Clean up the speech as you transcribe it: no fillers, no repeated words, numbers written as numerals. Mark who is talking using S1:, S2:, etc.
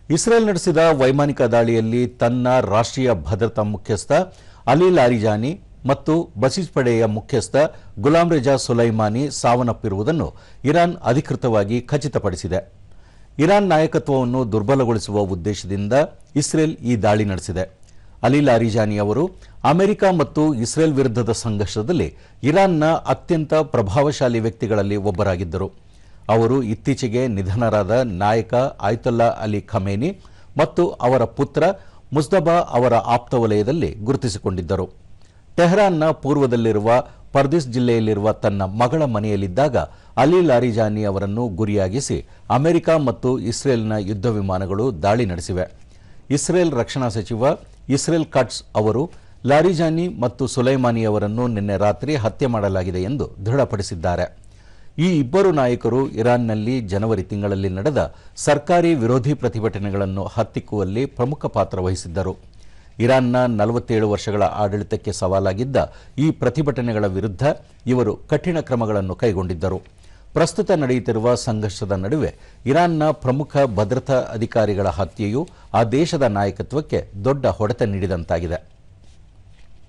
S1: Israel ನಡೆಸಿದ ವೈಮಾನಿಕ ದಾಳಿಯಲ್ಲಿ ತನ್ನ ರಾಷ್ಟ್ರೀಯ ಭದ್ರತಾ ಮುಖ್ಯಸ್ಥ ಅಲಿ ಲಾರಿಜಾನಿ ಮತ್ತು ಬಸಿಜ್ ಪಡೆಯ ಮುಖ್ಯಸ್ಥ ಗುಲಾಂ ರೆಜಾ ಸುಲೈಮಾನಿ ಸಾವನ್ನಪ್ಪಿರುವುದನ್ನು ಇರಾನ್ ಅಧಿಕೃತವಾಗಿ ಖಚಿತಪಡಿಸಿದೆ. ಇರಾನ್ ನಾಯಕತ್ವವನ್ನು ದುರ್ಬಲಗೊಳಿಸುವ ಉದ್ದೇಶದಿಂದ ಇಸ್ರೇಲ್ ಈ ದಾಳಿ ನಡೆಸಿದೆ. ಅಲಿ ಲಾರಿಜಾನಿ ಅವರು ಅಮೆರಿಕ ಮತ್ತು ಇಸ್ರೇಲ್ ವಿರುದ್ಧದ ಸಂಘರ್ಷದಲ್ಲಿ ಇರಾನ್ನ ಅತ್ಯಂತ ಪ್ರಭಾವಶಾಲಿ ವ್ಯಕ್ತಿಗಳಲ್ಲಿ ಒಬ್ಬರಾಗಿದ್ದರು. ಅವರು ಇತ್ತೀಚೆಗೆ ನಿಧನರಾದ ನಾಯಕ ಆಯತೊಲ್ಲಾ ಅಲಿ ಖಮೇನಿ ಮತ್ತು ಅವರ ಪುತ್ರ ಮುಜ್ತಬಾ ಅವರ ಆಪ್ತ ವಲಯದಲ್ಲಿ ಗುರುತಿಸಿಕೊಂಡಿದ್ದರು. ಟೆಹರಾನ್ನ ಪೂರ್ವದಲ್ಲಿರುವ ಪರ್ದಿಸ್ ಜಿಲ್ಲೆಯಲ್ಲಿರುವ ತನ್ನ ಮಗಳ ಮನೆಯಲ್ಲಿದ್ದಾಗ ಅಲಿ ಲಾರಿಜಾನಿ ಅವರನ್ನು ಗುರಿಯಾಗಿಸಿ ಅಮೆರಿಕ ಮತ್ತು ಇಸ್ರೇಲ್ನ ಯುದ್ಧ ವಿಮಾನಗಳು ದಾಳಿ ನಡೆಸಿವೆ. ಇಸ್ರೇಲ್ ರಕ್ಷಣಾ ಸಚಿವ ಇಸ್ರೇಲ್ ಕಟ್ಸ್ ಅವರು ಲಾರಿಜಾನಿ ಮತ್ತು ಸುಲೈಮಾನಿ ಅವರನ್ನು ನಿನ್ನೆ ರಾತ್ರಿ ಹತ್ಯೆ ಮಾಡಲಾಗಿದೆ ಎಂದು ದೃಢಪಡಿಸಿದ್ದಾರೆ. ಈ ಇಬ್ಬರು ನಾಯಕರು ಇರಾನ್ನಲ್ಲಿ ಜನವರಿ ತಿಂಗಳಲ್ಲಿ ನಡೆದ ಸರ್ಕಾರಿ ವಿರೋಧಿ ಪ್ರತಿಭಟನೆಗಳನ್ನು ಹತ್ತಿಕ್ಕುವಲ್ಲಿ ಪ್ರಮುಖ ಪಾತ್ರ ವಹಿಸಿದ್ದರು. ಇರಾನ್ನ 47 ವರ್ಷಗಳ ಆಡಳಿತಕ್ಕೆ ಸವಾಲಾಗಿದ್ದ ಈ ಪ್ರತಿಭಟನೆಗಳ ವಿರುದ್ಧ ಇವರು ಕಠಿಣ ಕ್ರಮಗಳನ್ನು ಕೈಗೊಂಡಿದ್ದರು. ಪ್ರಸ್ತುತ ನಡೆಯುತ್ತಿರುವ ಸಂಘರ್ಷದ ನಡುವೆ ಇರಾನ್ನ ಪ್ರಮುಖ ಭದ್ರತಾ ಅಧಿಕಾರಿಗಳ ಹತ್ಯೆಯು ಆ ದೇಶದ ನಾಯಕತ್ವಕ್ಕೆ ದೊಡ್ಡ ಹೊಡೆತ ನೀಡಿದಂತಾಗಿದೆ.